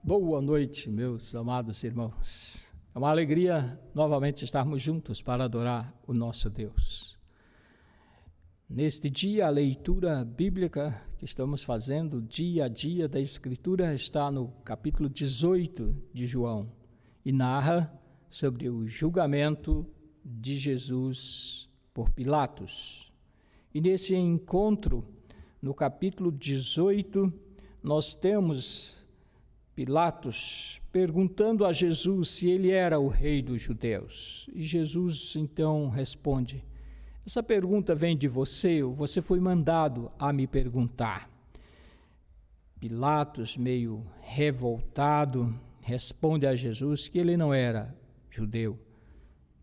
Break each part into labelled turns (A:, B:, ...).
A: Boa noite, meus amados irmãos. É uma alegria novamente estarmos juntos para adorar o nosso Deus. Neste dia, a leitura bíblica que estamos fazendo dia a dia da Escritura está no capítulo 18 de João e narra sobre o julgamento de Jesus por Pilatos. E nesse encontro, no capítulo 18, nós temos Pilatos perguntando a Jesus se ele era o rei dos judeus. E Jesus então responde: essa pergunta vem de você, ou você foi mandado a me perguntar? Pilatos, meio revoltado, responde a Jesus que ele não era judeu,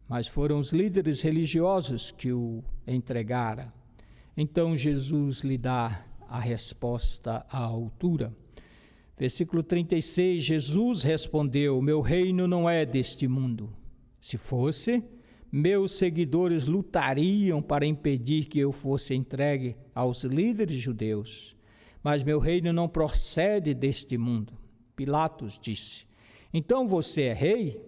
A: mas foram os líderes religiosos que o entregaram. Então Jesus lhe dá a resposta à altura. Versículo 36, Jesus respondeu: meu reino não é deste mundo. Se fosse, meus seguidores lutariam para impedir que eu fosse entregue aos líderes judeus. Mas meu reino não procede deste mundo. Pilatos disse: então você é rei?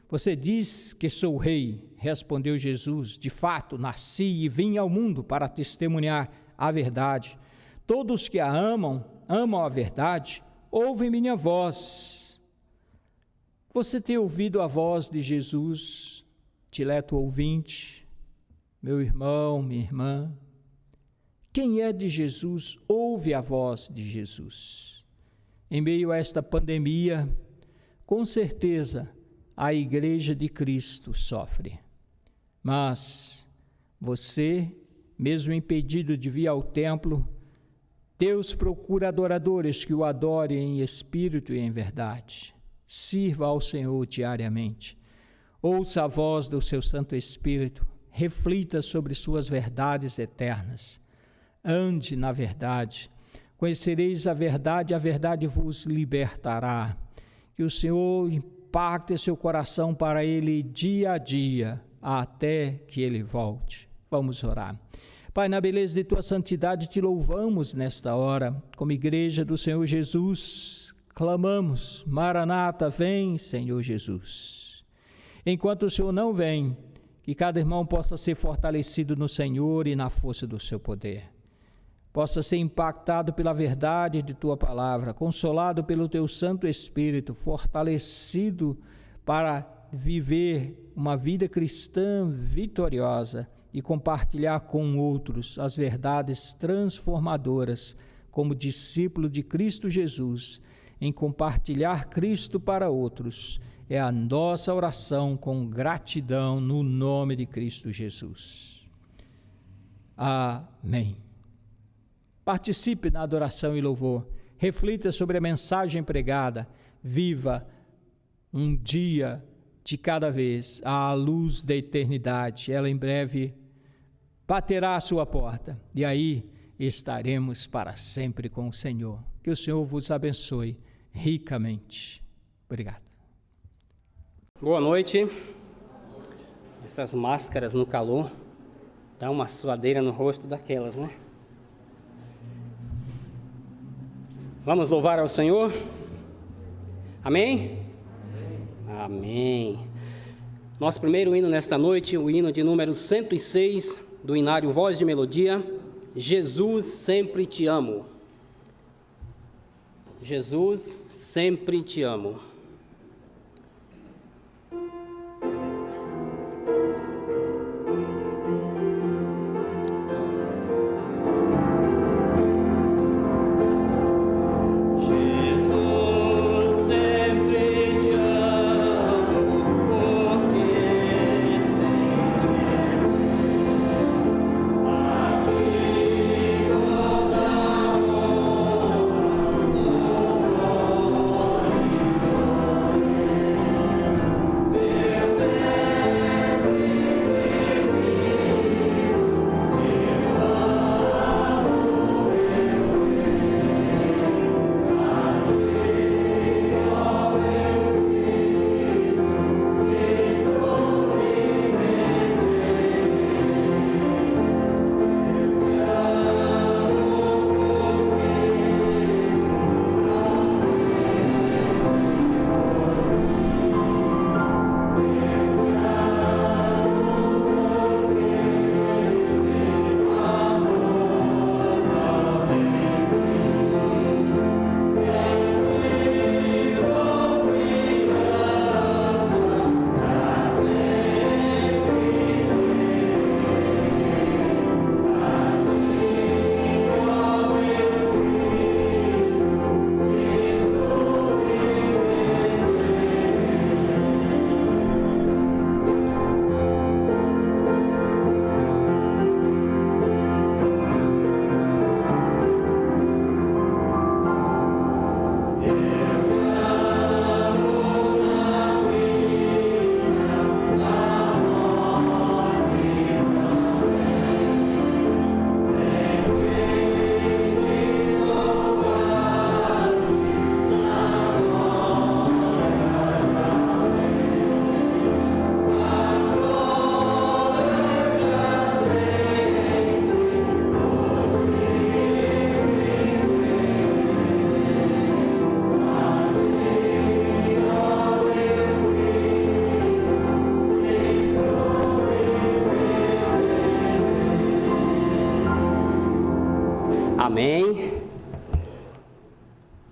A: Você diz que sou rei. Respondeu Jesus: de fato, nasci e vim ao mundo para testemunhar a verdade. Todos que a amam a verdade. Ouve minha voz. Você tem ouvido a voz de Jesus, dileto ouvinte, meu irmão, minha irmã? Quem é de Jesus, ouve a voz de Jesus. Em meio a esta pandemia, com certeza, a Igreja de Cristo sofre. Mas você, mesmo impedido de vir ao templo, Deus procura adoradores que o adorem em espírito e em verdade. Sirva ao Senhor diariamente. Ouça a voz do seu Santo Espírito. Reflita sobre suas verdades eternas. Ande na verdade. Conhecereis a verdade vos libertará. Que o Senhor impacte seu coração para Ele dia a dia, até que Ele volte. Vamos orar. Pai, na beleza de Tua santidade, Te louvamos nesta hora. Como igreja do Senhor Jesus, clamamos: Maranata, vem, Senhor Jesus. Enquanto o Senhor não vem, que cada irmão possa ser fortalecido no Senhor e na força do seu poder. Possa ser impactado pela verdade de Tua palavra, consolado pelo Teu Santo Espírito, fortalecido para viver uma vida cristã vitoriosa e compartilhar com outros as verdades transformadoras, como discípulo de Cristo Jesus, em compartilhar Cristo para outros. É a nossa oração com gratidão no nome de Cristo Jesus. Amém. Participe na adoração e louvor. Reflita sobre a mensagem pregada. Viva um dia de cada vez à luz da eternidade. Ela em breve baterá a sua porta, e aí estaremos para sempre com o Senhor. Que o Senhor vos abençoe ricamente. Obrigado.
B: Boa noite. Essas máscaras no calor dá uma suadeira no rosto daquelas, né? Vamos louvar ao Senhor? Amém? Amém. Nosso primeiro hino nesta noite, o hino de número 106, do Inário Voz de Melodia, Jesus, sempre te amo. Jesus, sempre te amo.
C: Oh
B: Amém.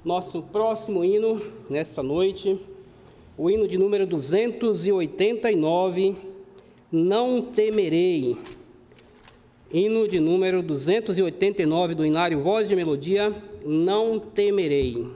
B: Nosso próximo hino nesta noite, o hino de número 289, Não Temerei. Hino de número 289 do Inário Voz de Melodia, Não Temerei.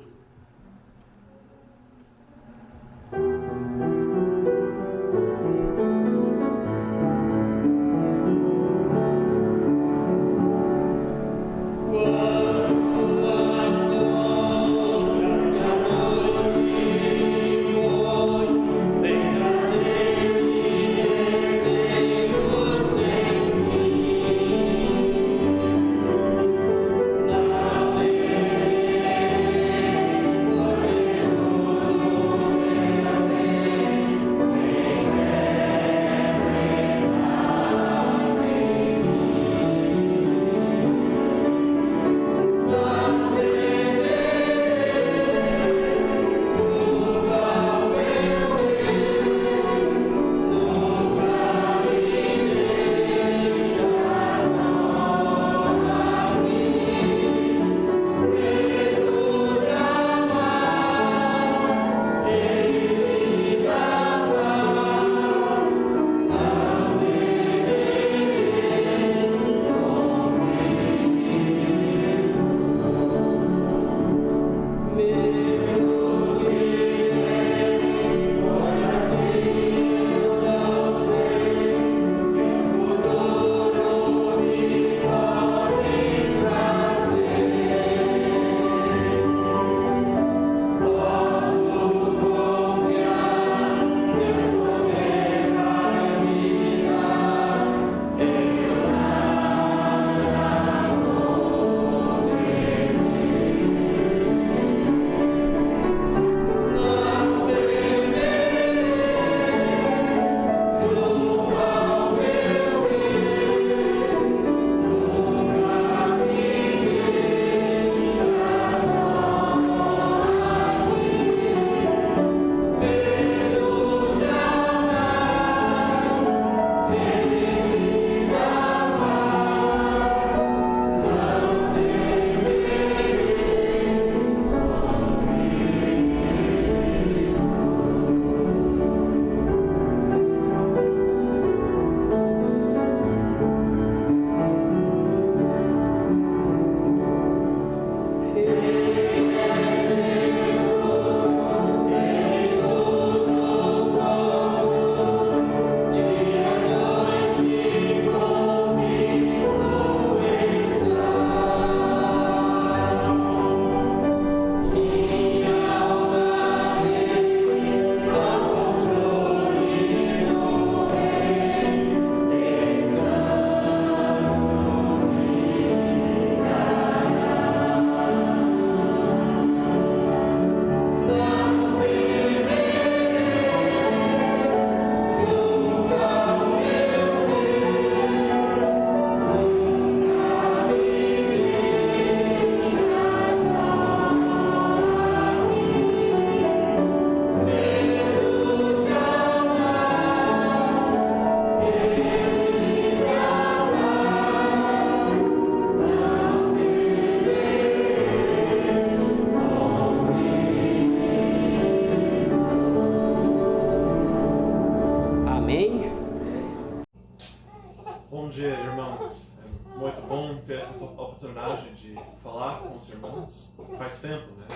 C: oportunidade de falar com os irmãos faz tempo, né?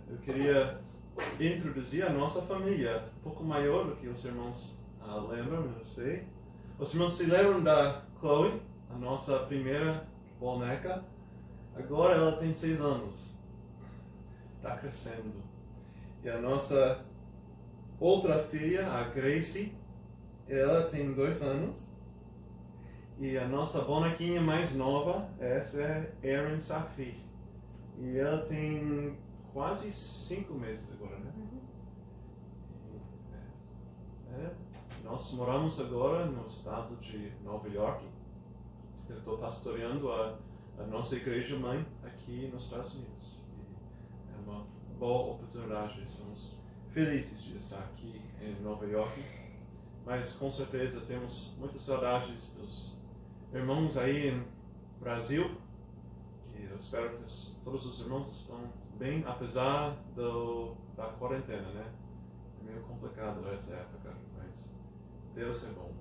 C: Eu queria introduzir a nossa família, um pouco maior do que os irmãos lembram, não sei. Os irmãos se lembram da Chloe, a nossa primeira boneca. Agora ela tem 6 anos. Está crescendo. E a nossa outra filha, a Gracie, ela tem 2 anos. E a nossa bonequinha mais nova, essa é Erin Safi. E ela tem quase 5 meses agora, né? Nós moramos agora no estado de Nova York. Eu estou pastoreando a nossa igreja-mãe aqui nos Estados Unidos. E é uma boa oportunidade. Estamos felizes de estar aqui em Nova York. Mas com certeza temos muitas saudades dos irmãos aí em Brasil. eu espero que todos os irmãos estão bem, apesar da quarentena, né? É meio complicado essa época, mas Deus é bom.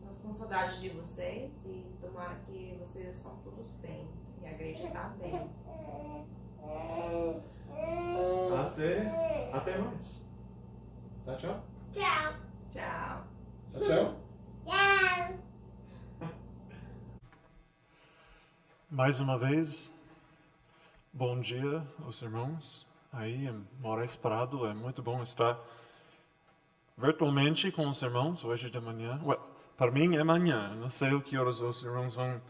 D: Nós com saudade de vocês e tomara que vocês estão todos bem e a igreja está bem.
C: Até mais. Tá, tchau?
D: Tchau. Tchau.
C: Tá, tchau?
D: Tchau.
C: Mais uma vez, bom dia aos irmãos aí em Moraes Prado. É muito bom estar virtualmente com os irmãos hoje de manhã. Para mim é manhã, não sei o que horas os irmãos vão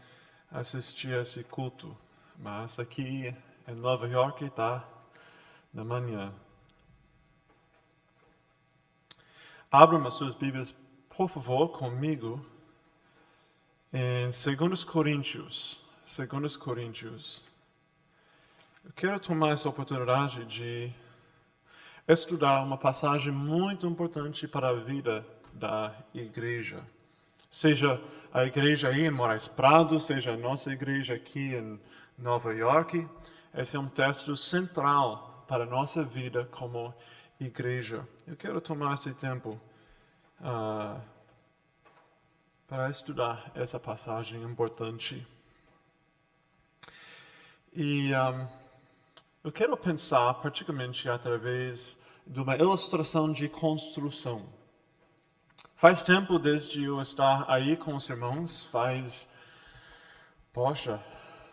C: assistir a esse culto, mas aqui em Nova York está na manhã. Abram as suas Bíblias, por favor, comigo em 2 Coríntios. 2 Coríntios. Eu quero tomar essa oportunidade de estudar uma passagem muito importante para a vida da igreja. Seja a igreja aí em Moraes Prado, seja a nossa igreja aqui em Nova York, esse é um texto central para a nossa vida como igreja. Eu quero tomar esse tempo para estudar essa passagem importante. E eu quero pensar particularmente através de uma ilustração de construção. Faz tempo desde eu estar aí com os irmãos,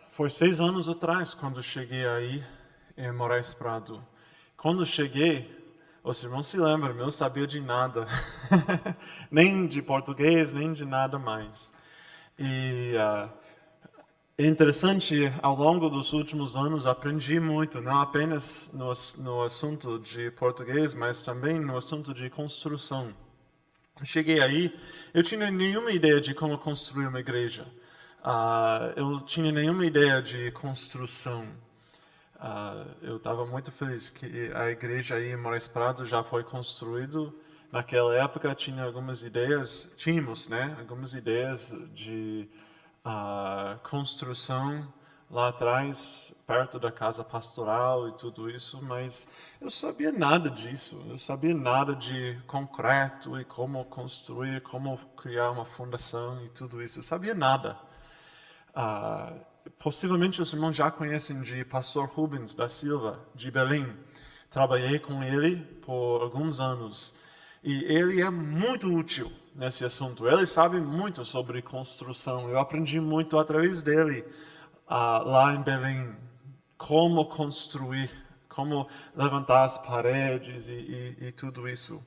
C: foi 6 anos atrás quando cheguei aí em Moraes Prado. Quando cheguei, os irmãos se lembram, eu não sabia de nada, nem de português, nem de nada mais. E é interessante, ao longo dos últimos anos, aprendi muito, não apenas no assunto de português, mas também no assunto de construção. Cheguei aí, eu tinha nenhuma ideia de como construir uma igreja. Eu tinha nenhuma ideia de construção. Eu estava muito feliz que a igreja aí em Moraes Prado já foi construída. Naquela época tínhamos algumas ideias de construção lá atrás, perto da casa pastoral e tudo isso, mas eu sabia nada disso. Eu sabia nada de concreto e como construir, como criar uma fundação e tudo isso. Eu sabia nada. Possivelmente os irmãos já conhecem de Pastor Rubens da Silva, de Belém. Trabalhei com ele por alguns anos. E ele é muito útil nesse assunto. Ele sabe muito sobre construção. Eu aprendi muito através dele lá em Belém. Como construir, como levantar as paredes e tudo isso.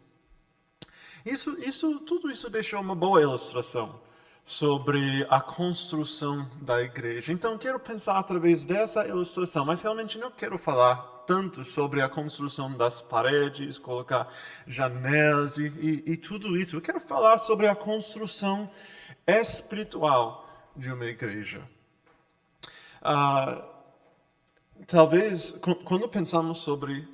C: Tudo isso deixou uma boa ilustração sobre a construção da igreja. Então, quero pensar através dessa ilustração, mas realmente não quero falar tanto sobre a construção das paredes, colocar janelas e tudo isso. Eu quero falar sobre a construção espiritual de uma igreja. Talvez, quando pensamos sobre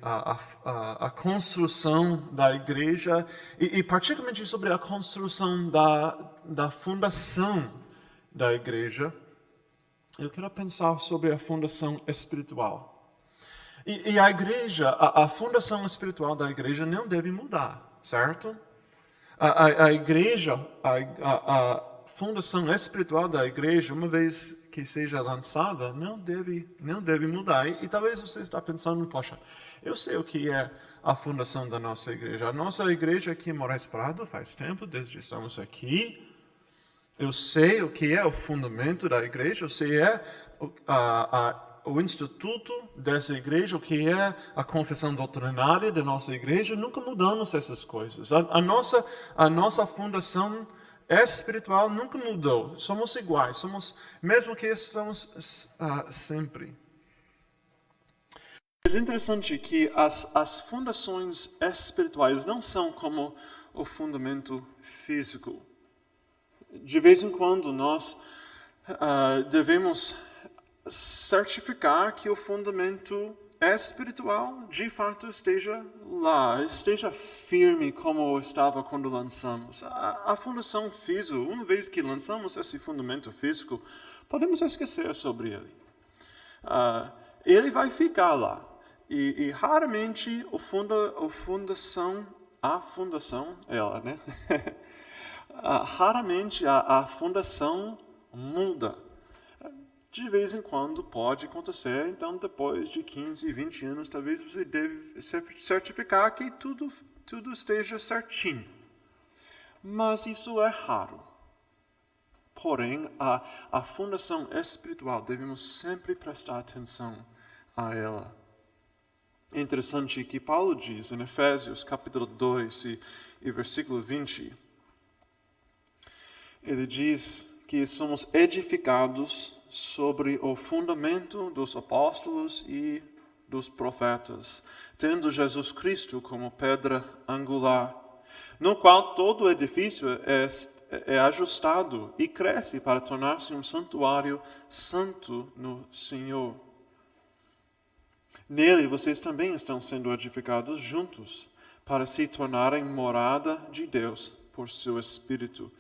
C: a construção da igreja, e particularmente sobre a construção da fundação da igreja, eu quero pensar sobre a fundação espiritual. E a igreja, a fundação espiritual da igreja não deve mudar, certo? A igreja, a fundação espiritual da igreja, uma vez que seja lançada, não deve mudar. E talvez você está pensando, poxa, eu sei o que é a fundação da nossa igreja. A nossa igreja aqui em Moraes Prado faz tempo, desde que estamos aqui. Eu sei o que é o fundamento da igreja, eu sei o instituto dessa igreja, o que é a confissão doutrinária da nossa igreja. Nunca mudamos essas coisas. A nossa fundação espiritual nunca mudou. Somos iguais, mesmo que estamos sempre. É interessante que as fundações espirituais não são como o fundamento físico. De vez em quando nós devemos certificar que o fundamento espiritual de fato esteja lá, esteja firme como estava quando lançamos. A fundação física, uma vez que lançamos esse fundamento físico, podemos esquecer sobre ele. Ele vai ficar lá. E raramente a fundação, ela, né? Raramente a fundação muda. De vez em quando pode acontecer, então depois de 15, 20 anos, talvez você deve certificar que tudo esteja certinho. Mas isso é raro. Porém, a fundação espiritual, devemos sempre prestar atenção a ela. É interessante que Paulo diz em Efésios capítulo 2 e versículo 20, ele diz que somos edificados sobre o fundamento dos apóstolos e dos profetas, tendo Jesus Cristo como pedra angular, no qual todo edifício é ajustado e cresce para tornar-se um santuário santo no Senhor. Nele vocês também estão sendo edificados juntos, para se tornarem morada de Deus por seu Espírito.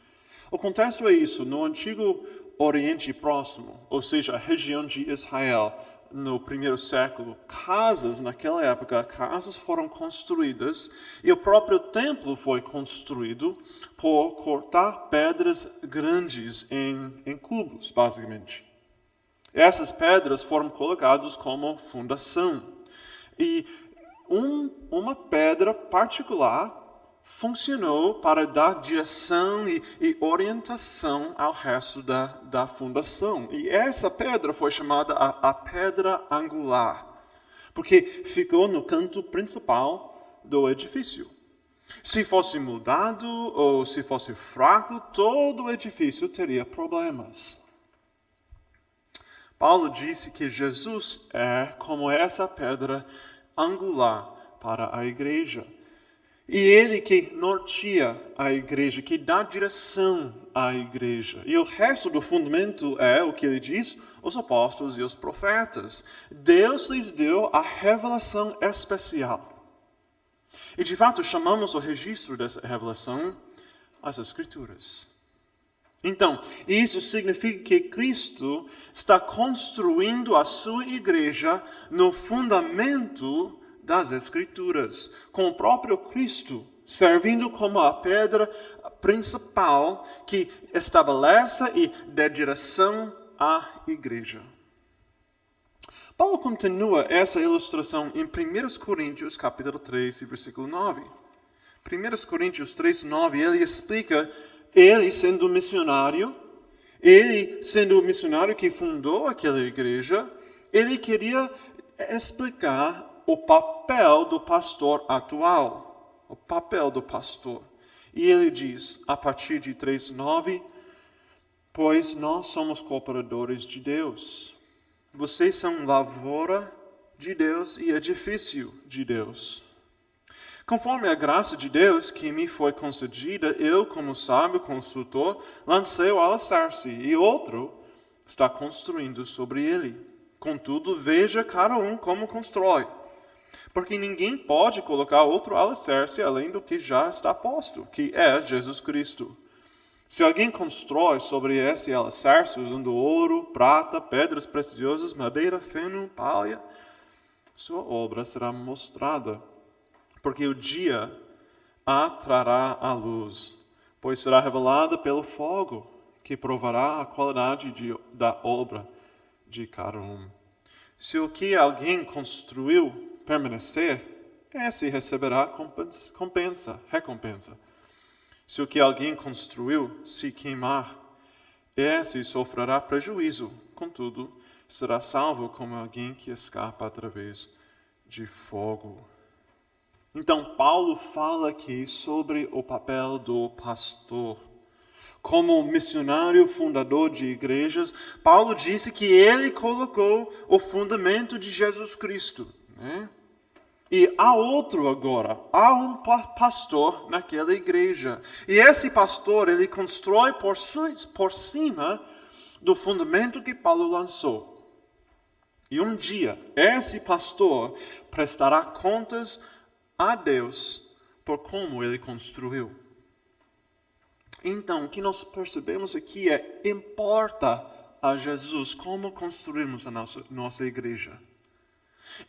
C: O contexto é isso. No antigo Oriente Próximo, ou seja, a região de Israel, no primeiro século, naquela época, casas foram construídas e o próprio templo foi construído por cortar pedras grandes em cubos, basicamente. Essas pedras foram colocadas como fundação. E uma pedra particular funcionou para dar direção e orientação ao resto da fundação. E essa pedra foi chamada a pedra angular, porque ficou no canto principal do edifício. Se fosse mudado ou se fosse fraco, todo o edifício teria problemas. Paulo disse que Jesus é como essa pedra angular para a igreja. E ele que norteia a igreja, que dá direção à igreja. E o resto do fundamento é o que ele diz, os apóstolos e os profetas. Deus lhes deu a revelação especial. E de fato chamamos o registro dessa revelação as Escrituras. Então, isso significa que Cristo está construindo a sua igreja no fundamento das Escrituras, com o próprio Cristo servindo como a pedra principal que estabelece e dá direção à igreja. Paulo continua essa ilustração em 1 Coríntios capítulo 3, versículo 9. 1 Coríntios 3, 9, ele explica, ele sendo o missionário que fundou aquela igreja, ele queria explicar o papel do pastor atual, o papel do pastor. E ele diz, a partir de 3:9, pois nós somos cooperadores de Deus. Vocês são lavoura de Deus e edifício de Deus. Conforme a graça de Deus que me foi concedida, eu, como sábio consultor, lancei o alicerce e outro está construindo sobre ele. Contudo, veja cada um como constrói. Porque ninguém pode colocar outro alicerce além do que já está posto, que é Jesus Cristo. Se alguém constrói sobre esse alicerce usando ouro, prata, pedras preciosas, madeira, feno, palha, sua obra será mostrada, porque o dia a trará à luz, pois será revelada pelo fogo, que provará a qualidade da obra de cada um. Se o que alguém construiu permanecer, esse receberá recompensa. Se o que alguém construiu se queimar, esse sofrerá prejuízo. Contudo, será salvo como alguém que escapa através de fogo. Então, Paulo fala aqui sobre o papel do pastor. Como missionário fundador de igrejas, Paulo disse que ele colocou o fundamento de Jesus Cristo, né? E há outro agora, há um pastor naquela igreja. E esse pastor, ele constrói por cima do fundamento que Paulo lançou. E um dia, esse pastor prestará contas a Deus por como ele construiu. Então, o que nós percebemos aqui importa a Jesus como construirmos a nossa igreja.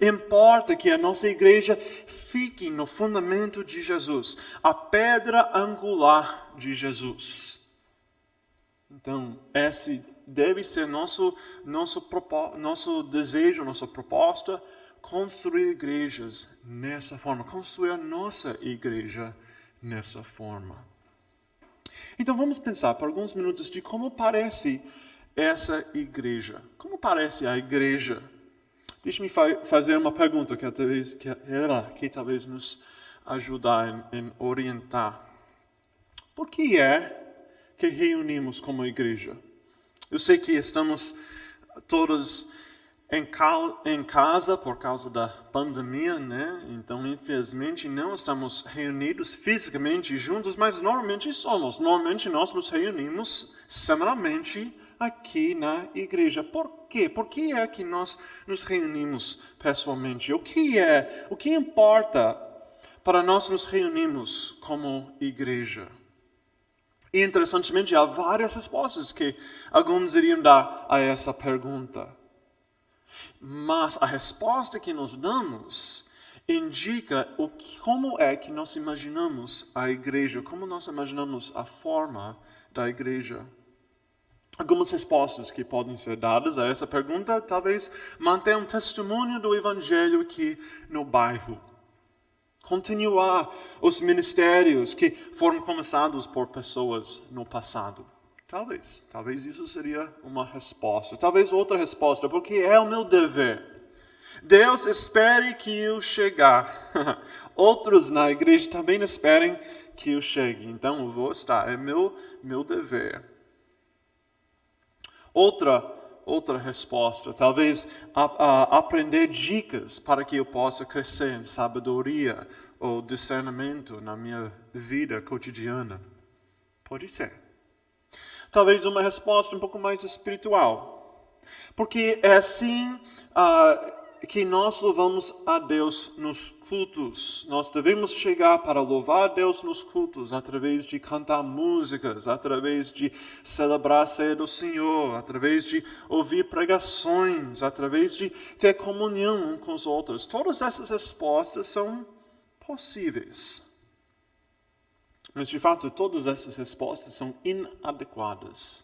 C: Importa que a nossa igreja fique no fundamento de Jesus, a pedra angular de Jesus. Então, esse deve ser nosso desejo, nossa proposta, construir igrejas nessa forma, construir a nossa igreja nessa forma. Então vamos pensar por alguns minutos de como parece essa igreja. Como parece a igreja? Deixe-me fazer uma pergunta que talvez nos ajudar em orientar. Por que que reunimos como igreja? Eu sei que estamos todos em casa por causa da pandemia, né? Então, infelizmente, não estamos reunidos fisicamente juntos, mas normalmente somos. Normalmente nós nos reunimos semanalmente aqui na igreja. Por quê? Por que é que nós nos reunimos pessoalmente? O que importa para nós nos reunirmos como igreja? E, interessantemente, há várias respostas que alguns iriam dar a essa pergunta. Mas a resposta que nós damos indica como é que nós imaginamos a igreja, como nós imaginamos a forma da igreja. Algumas respostas que podem ser dadas a essa pergunta talvez mantenham um testemunho do evangelho aqui no bairro. Continuar os ministérios que foram começados por pessoas no passado. Talvez isso seria uma resposta. Talvez outra resposta, porque é o meu dever. Deus espere que eu chegar. Outros na igreja também esperem que eu chegue. Então eu vou estar, é meu dever. Outra resposta, talvez aprender dicas para que eu possa crescer em sabedoria ou discernimento na minha vida cotidiana. Pode ser. Talvez uma resposta um pouco mais espiritual. Porque é assim que nós louvamos a Deus nos cultos. Nós devemos chegar para louvar a Deus nos cultos através de cantar músicas, através de celebrar a ceia do Senhor, através de ouvir pregações, através de ter comunhão uns com os outros. Todas essas respostas são possíveis. Mas, de fato, todas essas respostas são inadequadas.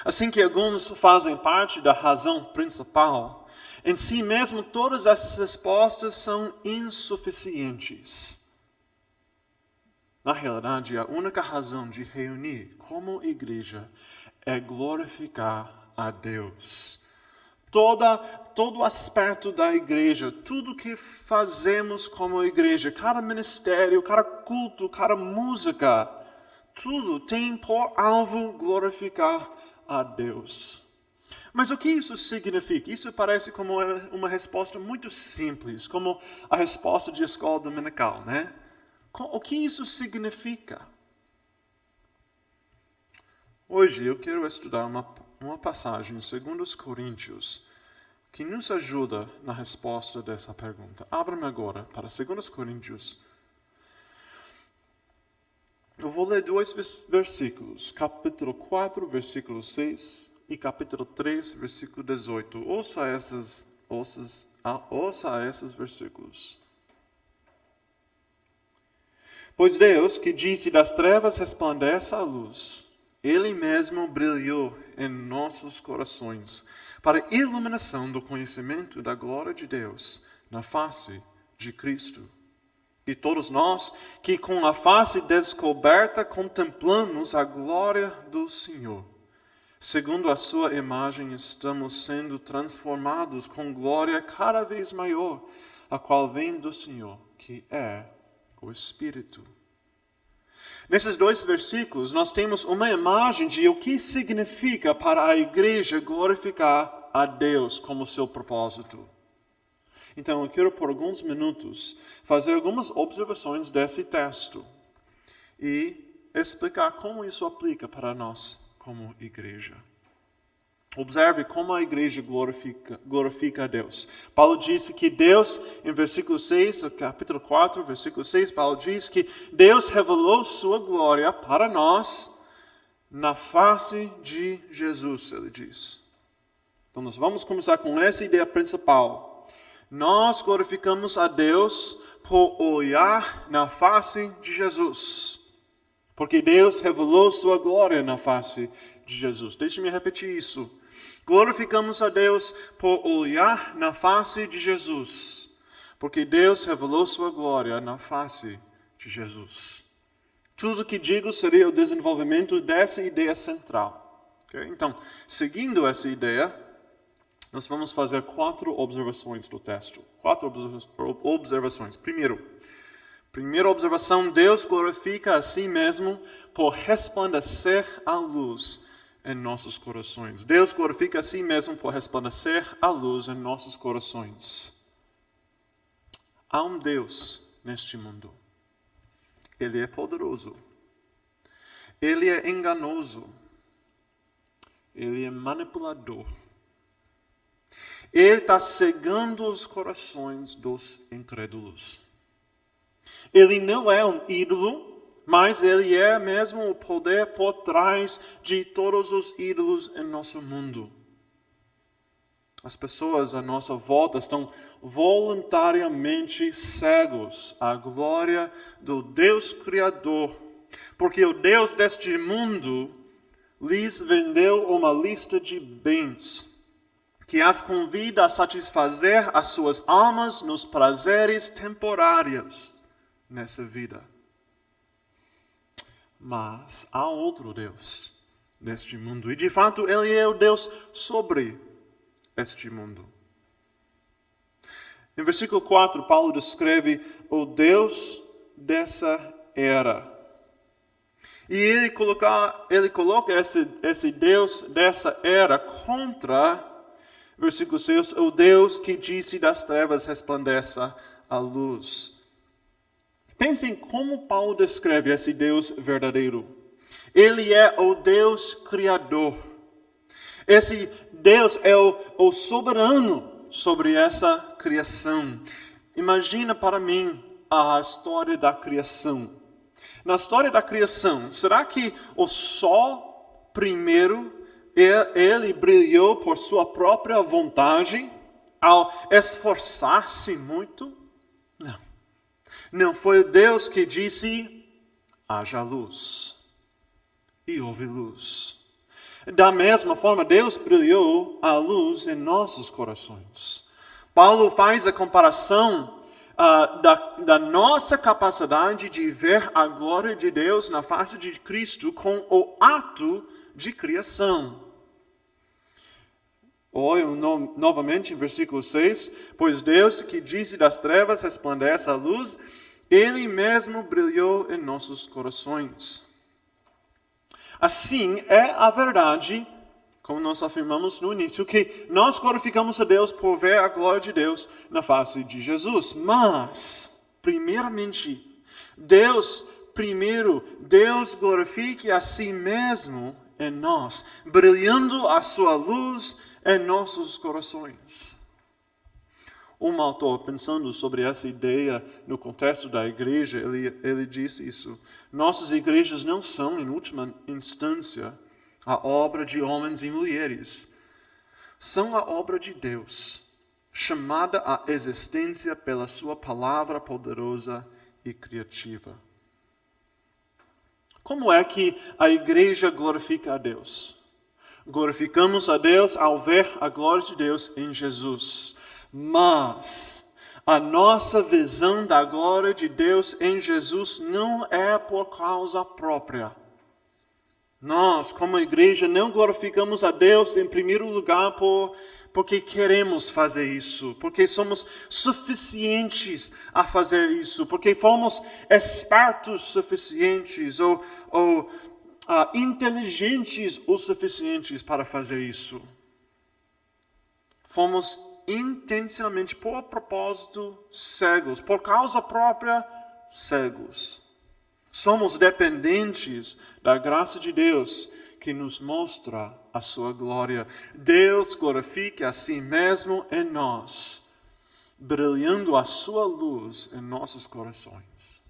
C: Assim que alguns fazem parte da razão principal, em si mesmo, todas essas respostas são insuficientes. Na realidade, a única razão de reunir como igreja é glorificar a Deus. Todo aspecto da igreja, tudo que fazemos como igreja, cada ministério, cada culto, cada música, tudo tem por alvo glorificar a Deus. Mas o que isso significa? Isso parece como uma resposta muito simples, como a resposta de escola dominical, né? O que isso significa? Hoje eu quero estudar uma passagem em 2 Coríntios que nos ajuda na resposta dessa pergunta. Abra-me agora para 2 Coríntios. Eu vou ler 2 versículos, capítulo 4, versículo 6 e capítulo 3, versículo 18. Ouça esses versículos. Pois Deus, que disse das trevas resplandeça a luz, Ele mesmo brilhou em nossos corações, para a iluminação do conhecimento da glória de Deus na face de Cristo. E todos nós, que com a face descoberta contemplamos a glória do Senhor, segundo a sua imagem estamos sendo transformados com glória cada vez maior, a qual vem do Senhor, que é o Espírito. Nesses 2 versículos, nós temos uma imagem de o que significa para a igreja glorificar a Deus como seu propósito. Então, eu quero por alguns minutos fazer algumas observações desse texto e explicar como isso aplica para nós como igreja. Observe como a igreja glorifica a Deus. Paulo disse que Deus, em versículo 6, capítulo 4, versículo 6, Paulo diz que Deus revelou sua glória para nós na face de Jesus, ele diz. Então nós vamos começar com essa ideia principal. Nós glorificamos a Deus por olhar na face de Jesus. Porque Deus revelou sua glória na face de Jesus. Deixe-me repetir isso. Glorificamos a Deus por olhar na face de Jesus. Porque Deus revelou sua glória na face de Jesus. Tudo que digo seria o desenvolvimento dessa ideia central. Okay? Então, seguindo essa ideia, nós vamos fazer 4 observações do texto. 4 observações. Primeira observação, Deus glorifica a si mesmo por resplandecer a luz em nossos corações. Deus glorifica a si mesmo por resplandecer a luz em nossos corações. Há um Deus neste mundo. Ele é poderoso. Ele é enganoso. Ele é manipulador. Ele está cegando os corações dos incrédulos. Ele não é um ídolo, mas ele é mesmo o poder por trás de todos os ídolos em nosso mundo. As pessoas à nossa volta estão voluntariamente cegos à glória do Deus Criador, porque o Deus deste mundo lhes vendeu uma lista de bens que as convida a satisfazer as suas almas nos prazeres temporários nessa vida. Mas há outro Deus neste mundo. E de fato Ele é o Deus sobre este mundo. Em versículo 4, Paulo descreve o Deus dessa era. E ele coloca esse Deus dessa era contra, versículo 6, o Deus que disse das trevas resplandeça a luz. Pensem como Paulo descreve esse Deus verdadeiro. Ele é o Deus Criador. Esse Deus é o soberano sobre essa criação. Imagina para mim a história da criação. Na história da criação, será que o sol primeiro, ele brilhou por sua própria vontade ao esforçar-se muito? Não. Não foi o Deus que disse, haja luz, e houve luz. Da mesma forma, Deus brilhou a luz em nossos corações. Paulo faz a comparação da nossa capacidade de ver a glória de Deus na face de Cristo com o ato de criação. Olha novamente em versículo 6, pois Deus que disse das trevas resplandece a luz, Ele mesmo brilhou em nossos corações. Assim é a verdade, como nós afirmamos no início, que nós glorificamos a Deus por ver a glória de Deus na face de Jesus. Mas, primeiramente, Deus glorifique a si mesmo em nós, brilhando a sua luz em nossos corações. Um autor, pensando sobre essa ideia no contexto da igreja, ele disse isso. Nossas igrejas não são, em última instância, a obra de homens e mulheres. São a obra de Deus, chamada à existência pela sua palavra poderosa e criativa. Como é que a igreja glorifica a Deus? Glorificamos a Deus ao ver a glória de Deus em Jesus. Mas a nossa visão da glória de Deus em Jesus não é por causa própria. Nós, como igreja, não glorificamos a Deus em primeiro lugar porque queremos fazer isso, porque somos suficientes a fazer isso, porque fomos espertos suficientes ou inteligentes o suficientes para fazer isso. Fomos intencionalmente, por propósito, cegos, por causa própria, cegos. Somos dependentes da graça de Deus que nos mostra a sua glória. Deus glorifica a si mesmo em nós, brilhando a sua luz em nossos corações.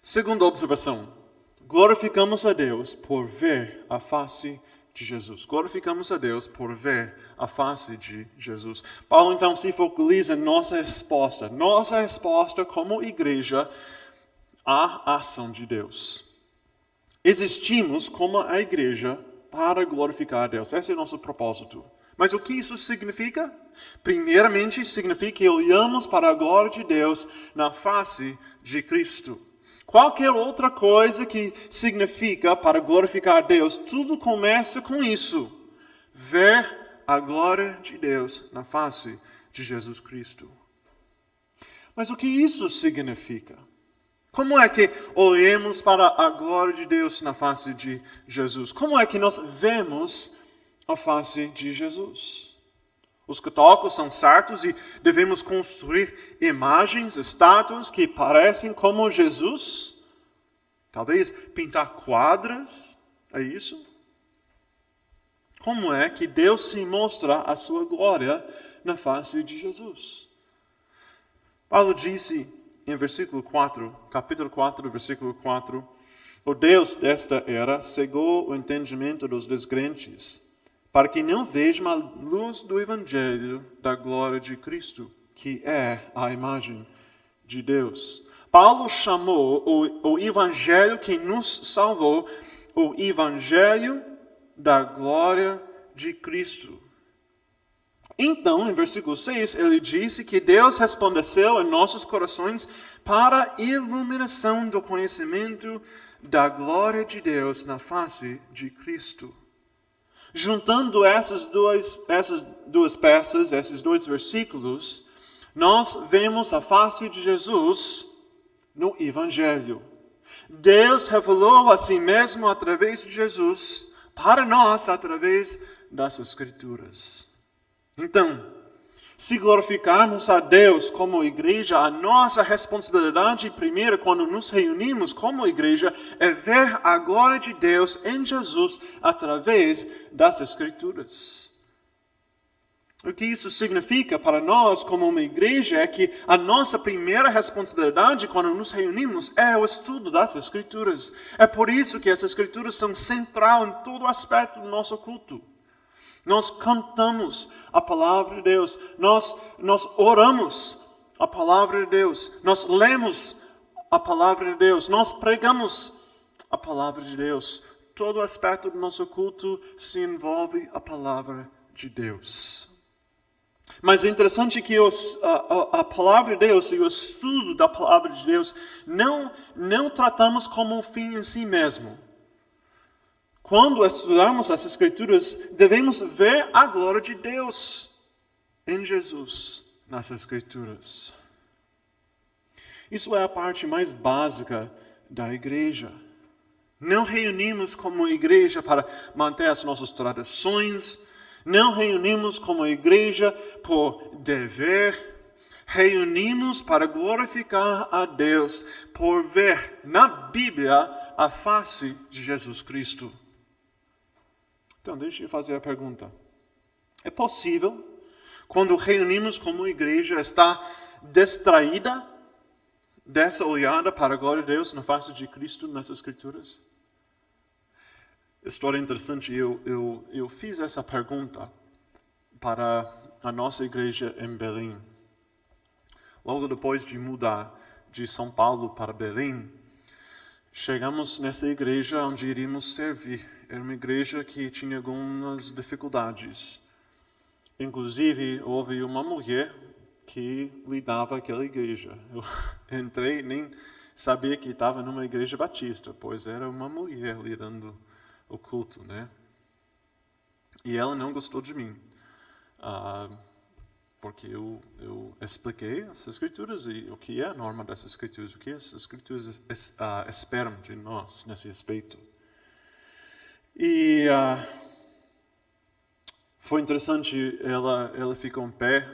C: Segunda observação, glorificamos a Deus por ver a face de Jesus. Glorificamos a Deus por ver a face de Jesus. Paulo então se focaliza em nossa resposta como igreja à ação de Deus. Existimos como a igreja para glorificar a Deus. Esse é o nosso propósito. Mas o que isso significa? Primeiramente, significa que olhamos para a glória de Deus na face de Cristo. Qualquer outra coisa que significa para glorificar a Deus, tudo começa com isso. Ver a glória de Deus na face de Jesus Cristo. Mas o que isso significa? Como é que olhamos para a glória de Deus na face de Jesus? Como é que nós vemos a face de Jesus? Os católicos são certos e devemos construir imagens, estátuas que parecem como Jesus? Talvez pintar quadras? É isso? Como é que Deus se mostra a sua glória na face de Jesus? Paulo disse em versículo 4, capítulo 4, versículo 4, o Deus desta era cegou o entendimento dos descrentes, para que não vejam a luz do Evangelho da glória de Cristo, que é a imagem de Deus. Paulo chamou o Evangelho que nos salvou, o Evangelho da glória de Cristo. Então, em versículo 6, ele disse que Deus resplandeceu em nossos corações para a iluminação do conhecimento da glória de Deus na face de Cristo. Juntando essas duas peças, esses dois versículos, nós vemos a face de Jesus no Evangelho. Deus revelou a si mesmo através de Jesus, para nós através das Escrituras. Então, se glorificarmos a Deus como igreja, a nossa responsabilidade primeira quando nos reunimos como igreja é ver a glória de Deus em Jesus através das Escrituras. O que isso significa para nós como uma igreja é que a nossa primeira responsabilidade quando nos reunimos é o estudo das Escrituras. É por isso que as Escrituras são central em todo aspecto do nosso culto. Nós cantamos a palavra de Deus, nós oramos a palavra de Deus, nós lemos a palavra de Deus, nós pregamos a palavra de Deus. Todo aspecto do nosso culto se envolve a palavra de Deus. Mas é interessante que a palavra de Deus e o estudo da palavra de Deus não tratamos como um fim em si mesmo. Quando estudarmos as Escrituras, devemos ver a glória de Deus em Jesus nas Escrituras. Isso é a parte mais básica da igreja. Não reunimos como igreja para manter as nossas tradições. Não reunimos como igreja por dever. Reunimos para glorificar a Deus por ver na Bíblia a face de Jesus Cristo. Então, deixe eu fazer a pergunta. É possível, quando reunimos como igreja, estar distraída dessa olhada para a glória de Deus na face de Cristo nas Escrituras? História interessante, eu fiz essa pergunta para a nossa igreja em Belém. Logo depois de mudar de São Paulo para Belém, chegamos nessa igreja onde iríamos servir. Era uma igreja que tinha algumas dificuldades. Inclusive, houve uma mulher que lidava aquela igreja. Eu entrei, nem sabia que estava numa igreja batista, pois era uma mulher lidando o culto, né? E ela não gostou de mim, porque eu expliquei as Escrituras e o que é a norma das Escrituras, o que as Escrituras esperam de nós nesse aspecto. E foi interessante, ela ficou em pé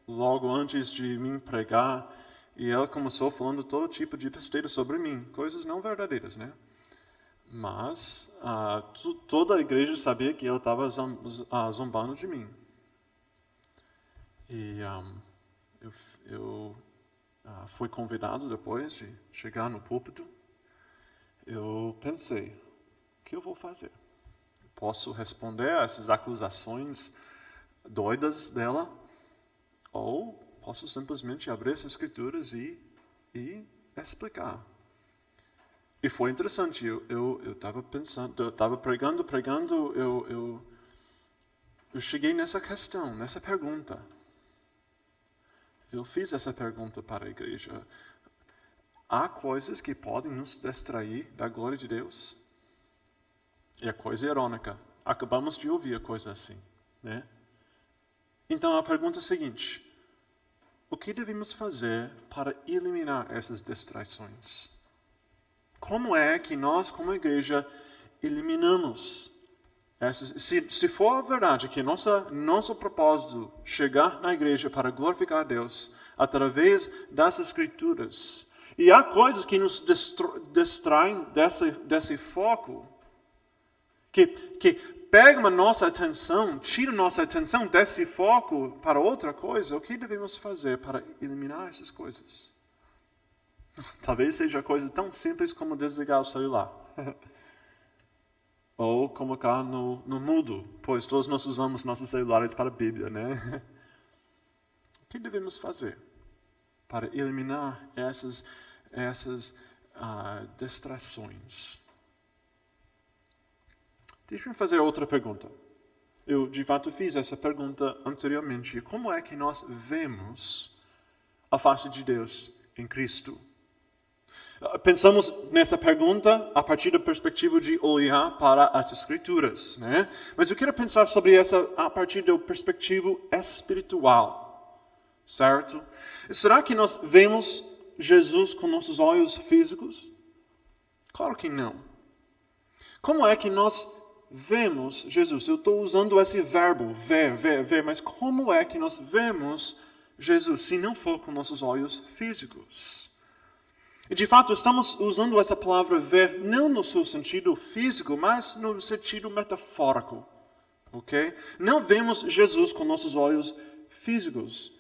C: logo antes de mim pregar e ela começou falando todo tipo de besteira sobre mim, coisas não verdadeiras, né? Mas toda a igreja sabia que ele estava zombando de mim. E eu fui convidado depois de chegar no púlpito. Eu pensei, o que eu vou fazer? Posso responder a essas acusações doidas dela? Ou posso simplesmente abrir as escrituras e explicar? E foi interessante, eu estava pensando, eu estava pregando, eu cheguei nessa questão, nessa pergunta. Eu fiz essa pergunta para a igreja. Há coisas que podem nos distrair da glória de Deus? E a coisa irônica, acabamos de ouvir a coisa assim, né? Então a pergunta é a seguinte: o que devemos fazer para eliminar essas distrações? Como é que nós, como igreja, eliminamos essas? Se for a verdade que nosso propósito é chegar na igreja para glorificar a Deus através das Escrituras, e há coisas que nos distraem desse foco, que pegam a nossa atenção, tiram nossa atenção desse foco para outra coisa, o que devemos fazer para eliminar essas coisas? Talvez seja coisa tão simples como desligar o celular. Ou colocar no mudo, pois todos nós usamos nossos celulares para a Bíblia, né? O que devemos fazer para eliminar essas distrações? Deixa eu fazer outra pergunta. Eu, de fato, fiz essa pergunta anteriormente. Como é que nós vemos a face de Deus em Cristo? Pensamos nessa pergunta a partir da perspectiva de olhar para as Escrituras, né? Mas eu quero pensar sobre essa a partir da perspectiva espiritual, certo? Será que nós vemos Jesus com nossos olhos físicos? Claro que não. Como é que nós vemos Jesus? Eu estou usando esse verbo, ver, mas como é que nós vemos Jesus se não for com nossos olhos físicos? E de fato estamos usando essa palavra ver não no seu sentido físico, mas no sentido metafórico, ok? Não vemos Jesus com nossos olhos físicos,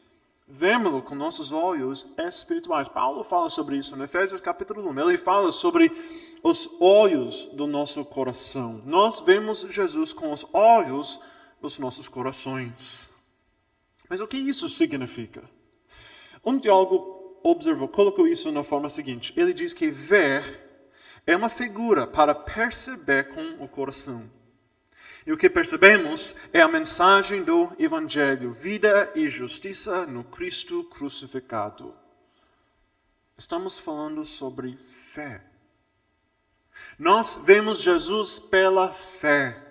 C: vemos-lo com nossos olhos espirituais. Paulo fala sobre isso no Efésios capítulo 1. Ele fala sobre os olhos do nosso coração. Nós vemos Jesus com os olhos dos nossos corações. Mas o que isso significa? Um teólogo colocou isso na forma seguinte. Ele diz que ver é uma figura para perceber com o coração. E o que percebemos é a mensagem do Evangelho, vida e justiça no Cristo crucificado. Estamos falando sobre fé. Nós vemos Jesus pela fé.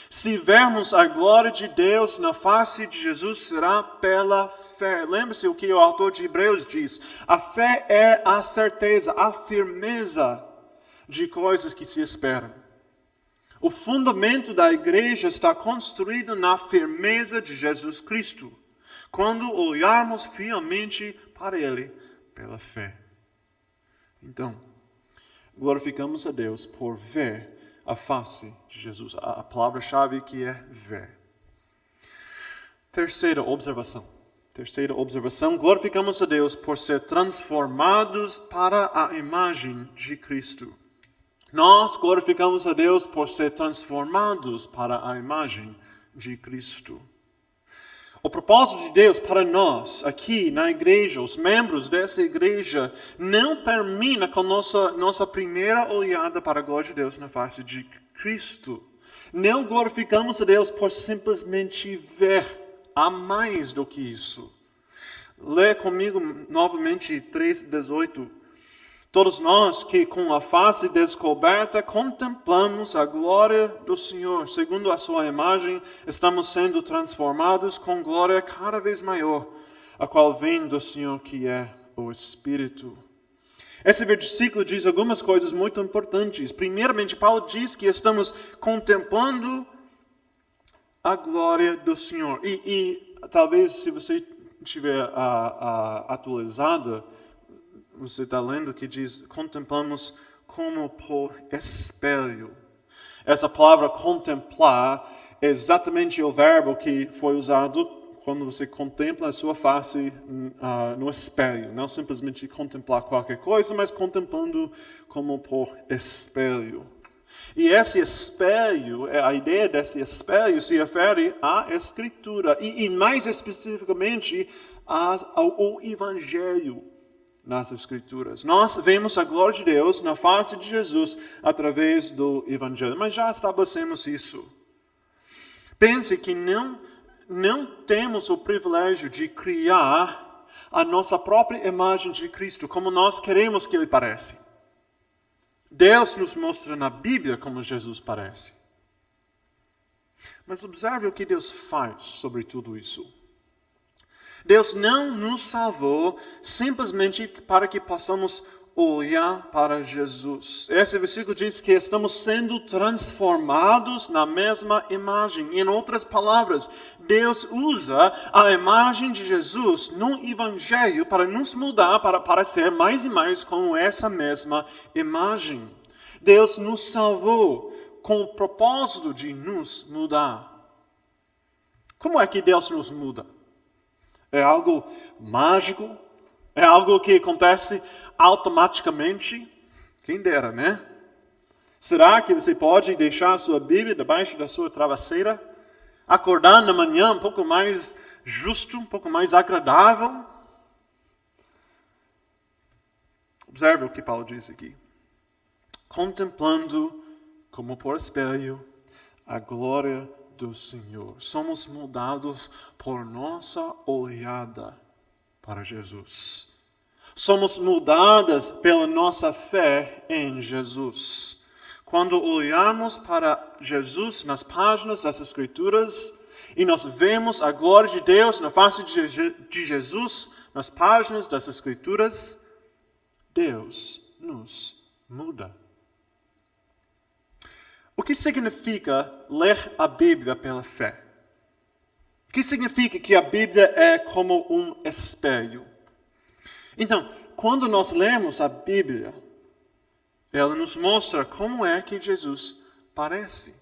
C: Se vermos a glória de Deus na face de Jesus, será pela fé. Lembre-se o que o autor de Hebreus diz. A fé é a certeza, a firmeza de coisas que se esperam. O fundamento da igreja está construído na firmeza de Jesus Cristo, quando olharmos fielmente para Ele pela fé. Então, glorificamos a Deus por ver a face de Jesus. A palavra-chave que é ver. Terceira observação, glorificamos a Deus por ser transformados para a imagem de Cristo. Nós glorificamos a Deus por ser transformados para a imagem de Cristo. O propósito de Deus para nós, aqui na igreja, os membros dessa igreja, não termina com nossa primeira olhada para a glória de Deus na face de Cristo. Não glorificamos a Deus por simplesmente ver. Há mais do que isso. Lê comigo novamente 3:18. Todos nós que com a face descoberta contemplamos a glória do Senhor, segundo a sua imagem, estamos sendo transformados com glória cada vez maior, a qual vem do Senhor que é o Espírito. Esse versículo diz algumas coisas muito importantes. Primeiramente, Paulo diz que estamos contemplando a glória do Senhor. E talvez se você tiver atualizado, você está lendo que diz, contemplamos como por espelho. Essa palavra contemplar é exatamente o verbo que foi usado quando você contempla a sua face no espelho. Não simplesmente contemplar qualquer coisa, mas contemplando como por espelho. E esse espelho, a ideia desse espelho se refere à Escritura e mais especificamente ao Evangelho nas Escrituras. Nós vemos a glória de Deus na face de Jesus através do Evangelho, mas já estabelecemos isso. Pense que não temos o privilégio de criar a nossa própria imagem de Cristo como nós queremos que Ele pareça. Deus nos mostra na Bíblia como Jesus parece. Mas observe o que Deus faz sobre tudo isso. Deus não nos salvou simplesmente para que possamos olhar para Jesus. Esse versículo diz que estamos sendo transformados na mesma imagem. Em outras palavras, Deus usa a imagem de Jesus no Evangelho para nos mudar, para parecer mais e mais com essa mesma imagem. Deus nos salvou com o propósito de nos mudar. Como é que Deus nos muda? É algo mágico? É algo que acontece automaticamente? Quem dera, né? Será que você pode deixar a sua Bíblia debaixo da sua travesseira? Acordar na manhã um pouco mais justo, um pouco mais agradável? Observe o que Paulo diz aqui. Contemplando como por espelho a glória do Senhor. Somos mudados por nossa olhada para Jesus. Somos mudadas pela nossa fé em Jesus. Quando olhamos para Jesus nas páginas das Escrituras e nós vemos a glória de Deus na face de Jesus nas páginas das Escrituras, Deus nos muda. O que significa ler a Bíblia pela fé? O que significa que a Bíblia é como um espelho? Então, quando nós lemos a Bíblia, ela nos mostra como é que Jesus parece.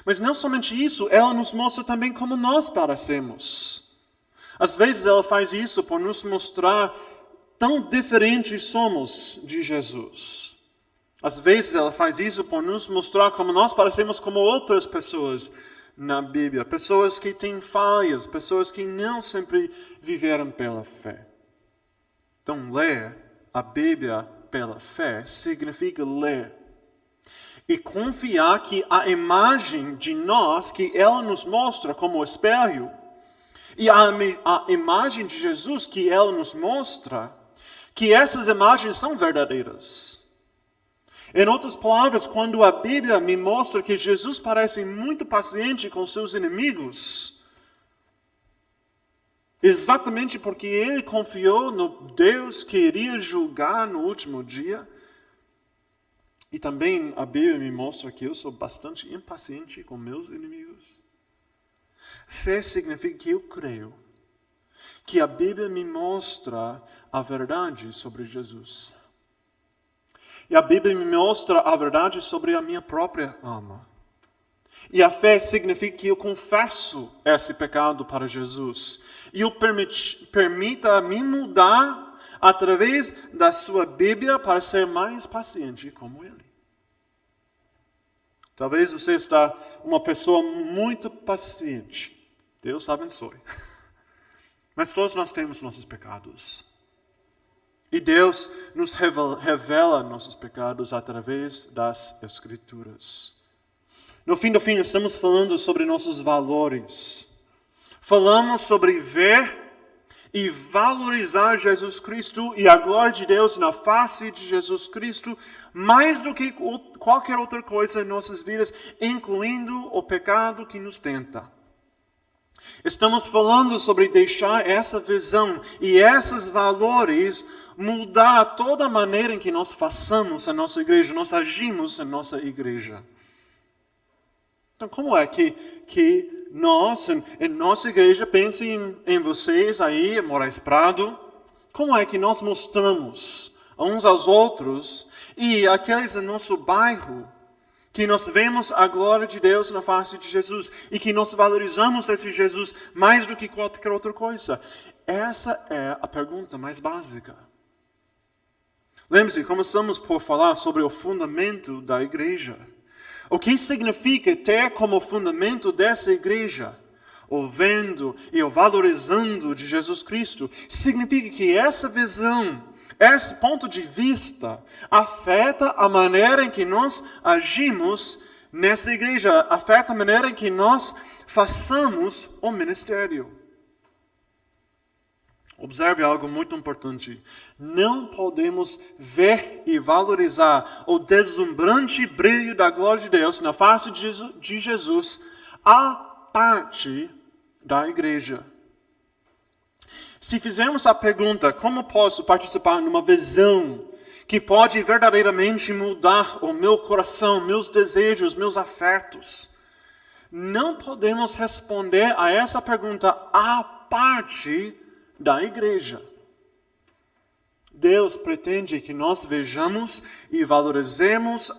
C: Mas não somente isso, ela nos mostra também como nós parecemos. Às vezes ela faz isso por nos mostrar tão diferentes somos de Jesus. Às vezes ela faz isso por nos mostrar como nós parecemos como outras pessoas na Bíblia. Pessoas que têm falhas, pessoas que não sempre viveram pela fé. Então, ler a Bíblia pela fé significa ler e confiar que a imagem de nós, que ela nos mostra como espelho, e a imagem de Jesus que ela nos mostra, que essas imagens são verdadeiras. Em outras palavras, quando a Bíblia me mostra que Jesus parece muito paciente com seus inimigos, exatamente porque ele confiou no Deus que iria julgar no último dia, e também a Bíblia me mostra que eu sou bastante impaciente com meus inimigos. Fé significa que eu creio que a Bíblia me mostra a verdade sobre Jesus. E a Bíblia me mostra a verdade sobre a minha própria alma. E a fé significa que eu confesso esse pecado para Jesus. E eu permita me mudar através da sua Bíblia para ser mais paciente como Ele. Talvez você está uma pessoa muito paciente. Deus abençoe. Mas todos nós temos nossos pecados. E Deus nos revela nossos pecados através das Escrituras. No fim do fim, estamos falando sobre nossos valores. Falamos sobre ver e valorizar Jesus Cristo e a glória de Deus na face de Jesus Cristo, mais do que qualquer outra coisa em nossas vidas, incluindo o pecado que nos tenta. Estamos falando sobre deixar essa visão e esses valores mudar toda a maneira em que nós façamos a nossa igreja, nós agimos em nossa igreja. Então, como é que nós, em nossa igreja, pensem em vocês aí, em Moraes Prado, como é que nós mostramos uns aos outros E aqueles no nosso bairro, que nós vemos a glória de Deus na face de Jesus e que nós valorizamos esse Jesus mais do que qualquer outra coisa. Essa é a pergunta mais básica. Lembre-se, começamos por falar sobre o fundamento da igreja. O que significa ter como fundamento dessa igreja o vendo e o valorizando de Jesus Cristo? Significa que essa visão, esse ponto de vista, afeta a maneira em que nós agimos nessa igreja, afeta a maneira em que nós façamos o ministério. Observe algo muito importante. Não podemos ver e valorizar o deslumbrante brilho da glória de Deus na face de Jesus à parte da igreja. Se fizermos a pergunta, como posso participar numa visão que pode verdadeiramente mudar o meu coração, meus desejos, meus afetos, não podemos responder a essa pergunta à parte da igreja. Deus pretende que nós vejamos e valorizemos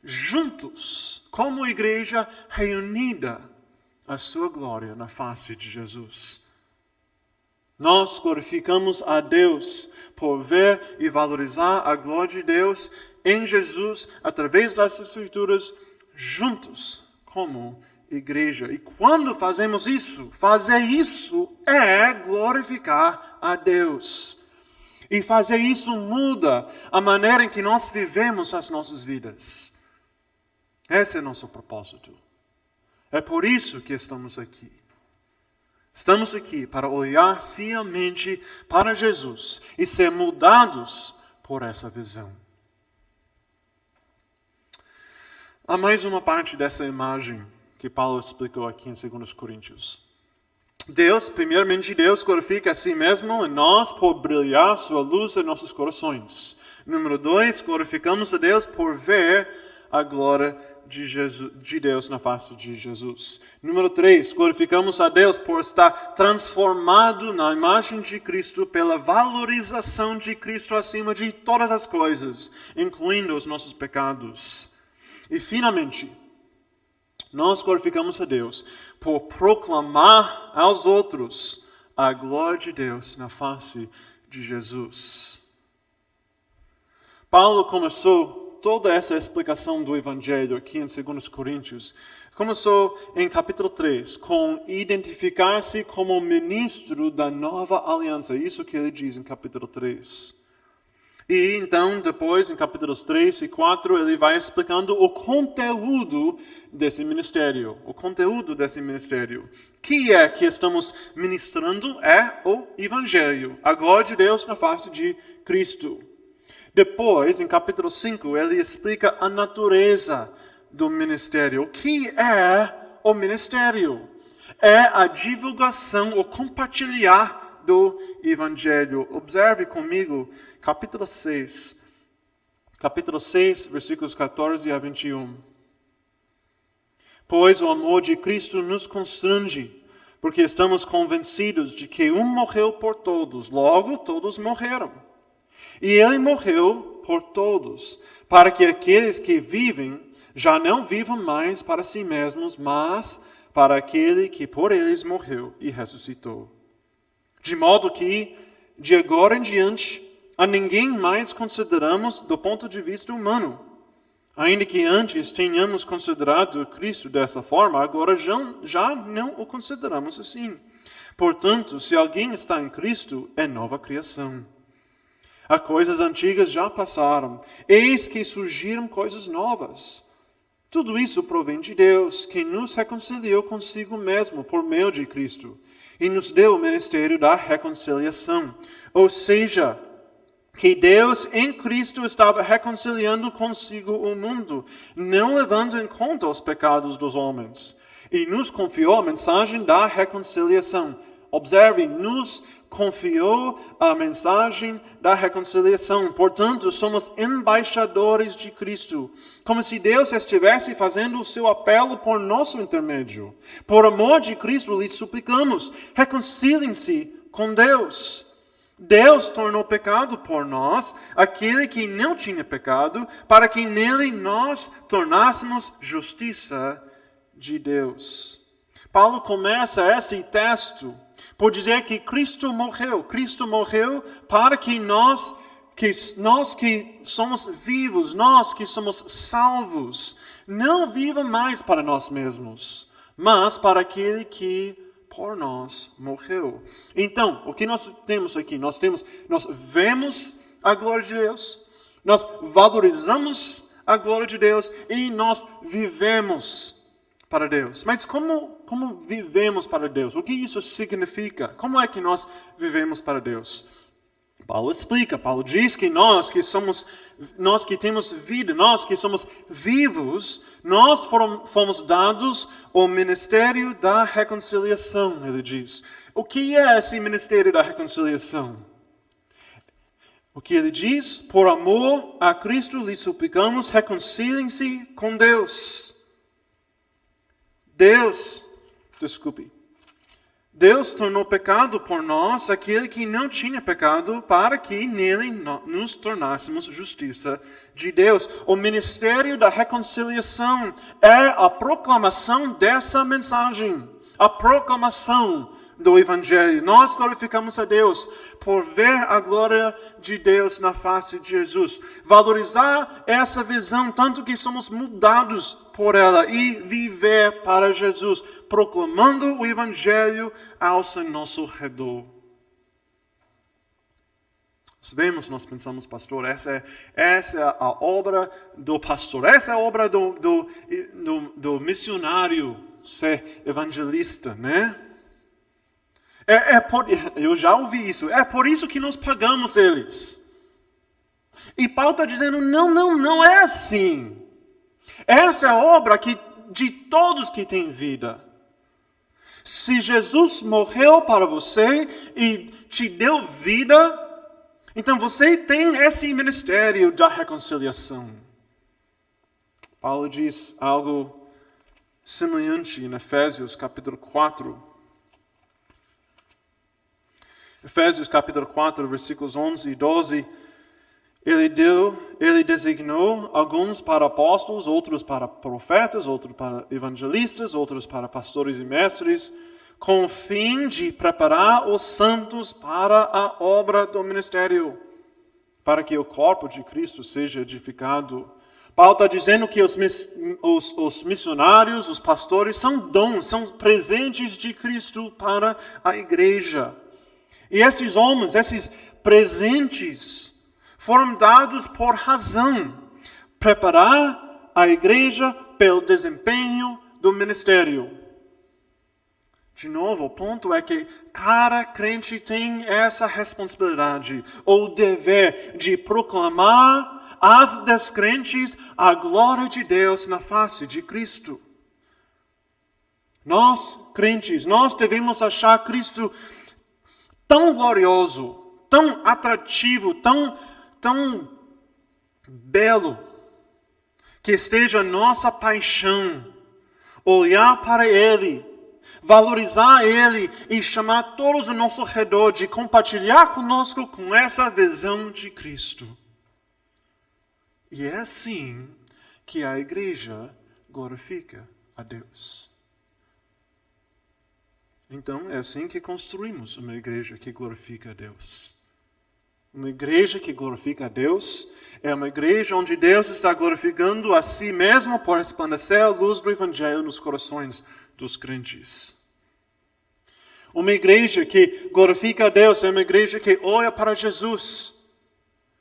C: juntos, como igreja reunida, a sua glória na face de Jesus. Nós glorificamos a Deus por ver e valorizar a glória de Deus em Jesus, através das Escrituras, juntos, como igreja. E quando fazemos isso, fazer isso é glorificar a Deus. E fazer isso muda a maneira em que nós vivemos as nossas vidas. Esse é nosso propósito. É por isso que estamos aqui. Estamos aqui para olhar fielmente para Jesus e ser mudados por essa visão. Há mais uma parte dessa imagem que Paulo explicou aqui em 2 Coríntios. Primeiramente Deus glorifica a si mesmo em nós por brilhar sua luz em nossos corações. Número 2, glorificamos a Deus por ver a glória de Deus na face de Jesus. Número 3, glorificamos a Deus por estar transformado na imagem de Cristo pela valorização de Cristo acima de todas as coisas, incluindo os nossos pecados. E finalmente, nós glorificamos a Deus por proclamar aos outros a glória de Deus na face de Jesus. Paulo começou toda essa explicação do Evangelho aqui em 2 Coríntios. Começou em capítulo 3, com identificar-se como ministro da nova aliança. Isso que ele diz em capítulo 3. E então, depois, em capítulos 3 e 4, ele vai explicando o conteúdo desse ministério. O conteúdo desse ministério. Que é que estamos ministrando é o Evangelho. A glória de Deus na face de Cristo. Depois, em capítulo 5, ele explica a natureza do ministério. O que é o ministério? É a divulgação, o compartilhar do Evangelho. Observe comigo, capítulo 6. Capítulo 6, versículos 14 a 21. Pois o amor de Cristo nos constrange, porque estamos convencidos de que um morreu por todos, logo todos morreram. E ele morreu por todos, para que aqueles que vivem já não vivam mais para si mesmos, mas para aquele que por eles morreu e ressuscitou. De modo que, de agora em diante, a ninguém mais consideramos do ponto de vista humano. Ainda que antes tenhamos considerado Cristo dessa forma, agora já não o consideramos assim. Portanto, se alguém está em Cristo, é nova criação. As coisas antigas já passaram, eis que surgiram coisas novas. Tudo isso provém de Deus, que nos reconciliou consigo mesmo por meio de Cristo, e nos deu o ministério da reconciliação. Ou seja, que Deus em Cristo estava reconciliando consigo o mundo, não levando em conta os pecados dos homens, e nos confiou a mensagem da reconciliação. Observe, nos confiou a mensagem da reconciliação. Portanto, somos embaixadores de Cristo, como se Deus estivesse fazendo o seu apelo por nosso intermédio. Por amor de Cristo, lhes suplicamos, reconciliem-se com Deus. Deus tornou pecado por nós aquele que não tinha pecado, para que nele nós tornássemos justiça de Deus. Paulo começa esse texto por dizer que Cristo morreu. Cristo morreu para que nós que somos vivos, nós que somos salvos, não vivam mais para nós mesmos, mas para aquele que por nós morreu. Então, o que nós temos aqui? Nós vemos a glória de Deus, nós valorizamos a glória de Deus e nós vivemos para Deus. Mas como vivemos para Deus? O que isso significa? Como é que nós vivemos para Deus? Paulo explica, Paulo diz que nós que temos vida, nós que somos vivos, nós fomos dados o ministério da reconciliação, ele diz. O que é esse ministério da reconciliação? O que ele diz? Por amor a Cristo lhe suplicamos, reconciliem-se com Deus. Deus tornou pecado por nós aquele que não tinha pecado, para que nele nos tornássemos justiça de Deus. O ministério da reconciliação é a proclamação dessa mensagem, a proclamação do Evangelho. Nós glorificamos a Deus por ver a glória de Deus na face de Jesus. Valorizar essa visão, tanto que somos mudados por ela, e viver para Jesus, proclamando o Evangelho ao nosso redor. Sabemos, nós pensamos, pastor, essa é a obra do pastor, essa é a obra do missionário, ser evangelista, né? Eu já ouvi isso. É por isso que nós pagamos eles. E Paulo está dizendo, não é assim. Essa é a obra de todos que têm vida. Se Jesus morreu para você e te deu vida, então você tem esse ministério da reconciliação. Paulo diz algo semelhante em Efésios capítulo 4. Efésios capítulo 4, versículos 11 e 12. Ele designou alguns para apóstolos, outros para profetas, outros para evangelistas, outros para pastores e mestres, com o fim de preparar os santos para a obra do ministério, para que o corpo de Cristo seja edificado. Paulo está dizendo que os missionários, os pastores, são dons, são presentes de Cristo para a igreja. E esses homens, esses presentes, foram dados por razão, preparar a igreja pelo desempenho do ministério. De novo, o ponto é que cada crente tem essa responsabilidade, ou dever de proclamar às descrentes a glória de Deus na face de Cristo. Nós, crentes, nós devemos achar Cristo tão glorioso, tão atrativo, tão belo, que esteja nossa paixão, olhar para Ele, valorizar Ele e chamar todos ao nosso redor de compartilhar conosco com essa visão de Cristo. E é assim que a igreja glorifica a Deus. Então, é assim que construímos uma igreja que glorifica a Deus. Uma igreja que glorifica a Deus é uma igreja onde Deus está glorificando a si mesmo por resplandecer a luz do Evangelho nos corações dos crentes. Uma igreja que glorifica a Deus é uma igreja que olha para Jesus,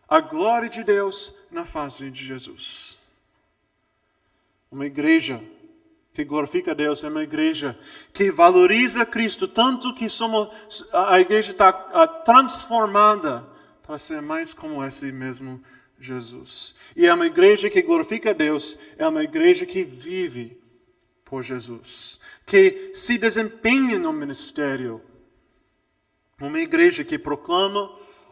C: a glória de Deus na face de Jesus. Uma igreja que glorifica a Deus é uma igreja que valoriza Cristo, tanto que a igreja está transformada para ser mais como esse mesmo Jesus. E é uma igreja que glorifica a Deus, é uma igreja que vive por Jesus, que se desempenha no ministério. Uma igreja que proclama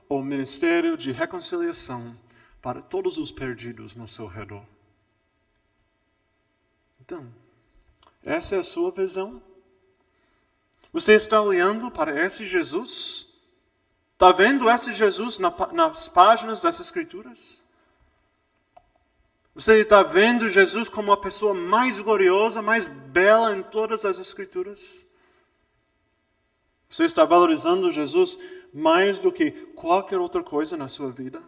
C: o ministério de reconciliação para todos os perdidos no seu redor. Então, essa é a sua visão? Você está olhando para esse Jesus Está vendo esse Jesus nas páginas das Escrituras? Você está vendo Jesus como a pessoa mais gloriosa, mais bela em todas as Escrituras? Você está valorizando Jesus mais do que qualquer outra coisa na sua vida?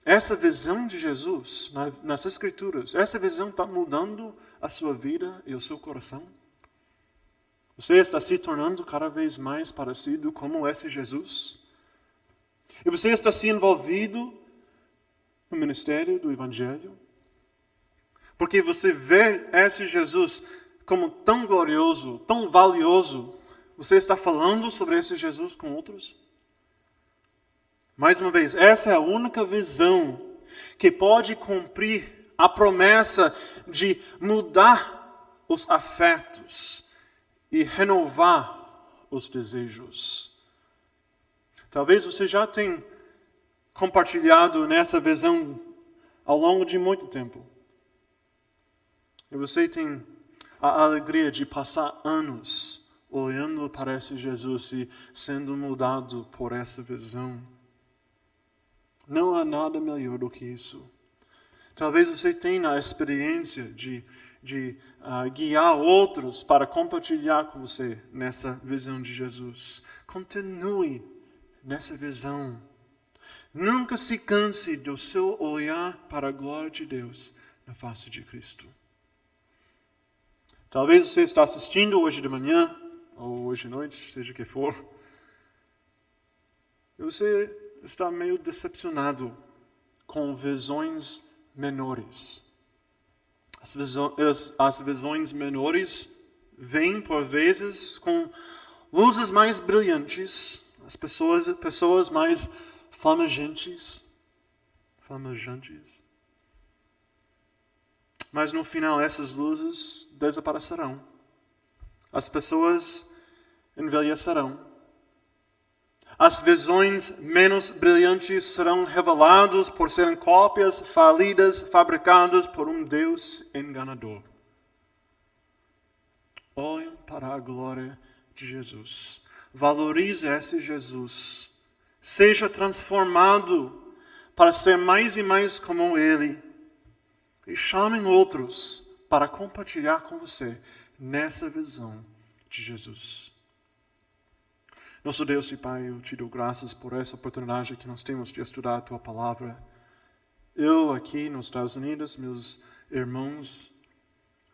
C: Essa visão de Jesus nas Escrituras, essa visão está mudando a sua vida e o seu coração? Você está se tornando cada vez mais parecido com esse Jesus? E você está se envolvido no ministério do Evangelho? Porque você vê esse Jesus como tão glorioso, tão valioso. Você está falando sobre esse Jesus com outros? Mais uma vez, essa é a única visão que pode cumprir a promessa de mudar os afetos e renovar os desejos. Talvez você já tenha compartilhado nessa visão ao longo de muito tempo. E você tem a alegria de passar anos olhando para esse Jesus e sendo mudado por essa visão. Não há nada melhor do que isso. Talvez você tenha a experiência de guiar outros para compartilhar com você nessa visão de Jesus. Continue nessa visão. Nunca se canse do seu olhar para a glória de Deus na face de Cristo. Talvez você está assistindo hoje de manhã, ou hoje à noite, seja o que for, e você está meio decepcionado com visões menores. As visões menores vêm, por vezes, com luzes mais brilhantes, as pessoas mais flamejantes. Mas no final essas luzes desaparecerão. As pessoas envelhecerão. As visões menos brilhantes serão reveladas por serem cópias falidas, fabricadas por um Deus enganador. Olhem para a glória de Jesus. Valorize esse Jesus. Seja transformado para ser mais e mais como Ele. E chamem outros para compartilhar com você nessa visão de Jesus. Nosso Deus e Pai, eu te dou graças por essa oportunidade que nós temos de estudar a Tua Palavra. Eu aqui nos Estados Unidos, meus irmãos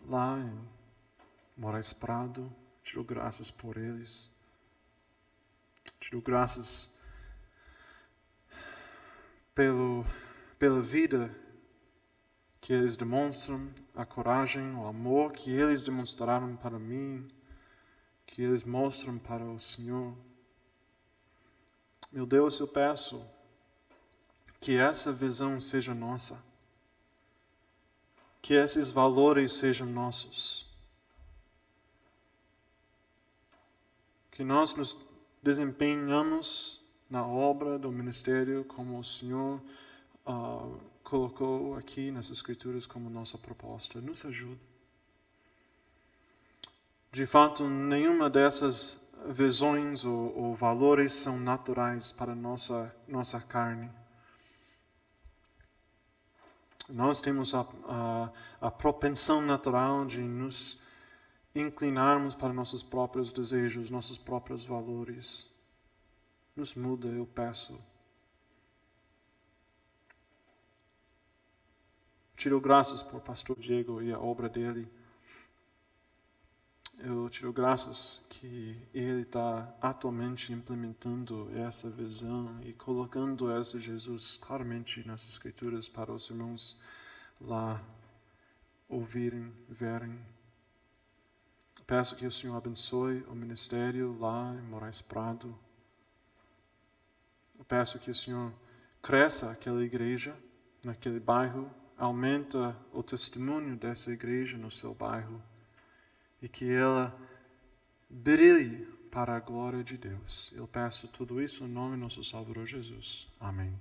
C: lá em Moraes Prado, te dou graças por eles. Te dou graças pela vida que eles demonstram, a coragem, o amor que eles demonstraram para mim, que eles mostram para o Senhor. Meu Deus, eu peço que essa visão seja nossa, que esses valores sejam nossos, que nós nos desempenhamos na obra do ministério como o Senhor colocou aqui nas Escrituras como nossa proposta. Nos ajude. De fato, nenhuma dessas visões ou valores são naturais para nossa carne. Nós temos a propensão natural de nos inclinarmos para nossos próprios desejos, nossos próprios valores. Nos muda, eu peço. Te dou graças por pastor Diego e a obra dele. Eu te dou graças que ele está atualmente implementando essa visão e colocando esse Jesus claramente nas Escrituras para os irmãos lá ouvirem, verem. Peço que o Senhor abençoe o ministério lá em Moraes Prado. Eu peço que o Senhor cresça aquela igreja, naquele bairro, aumenta o testemunho dessa igreja no seu bairro. E que ela brilhe para a glória de Deus. Eu peço tudo isso em nome do nosso Salvador Jesus. Amém.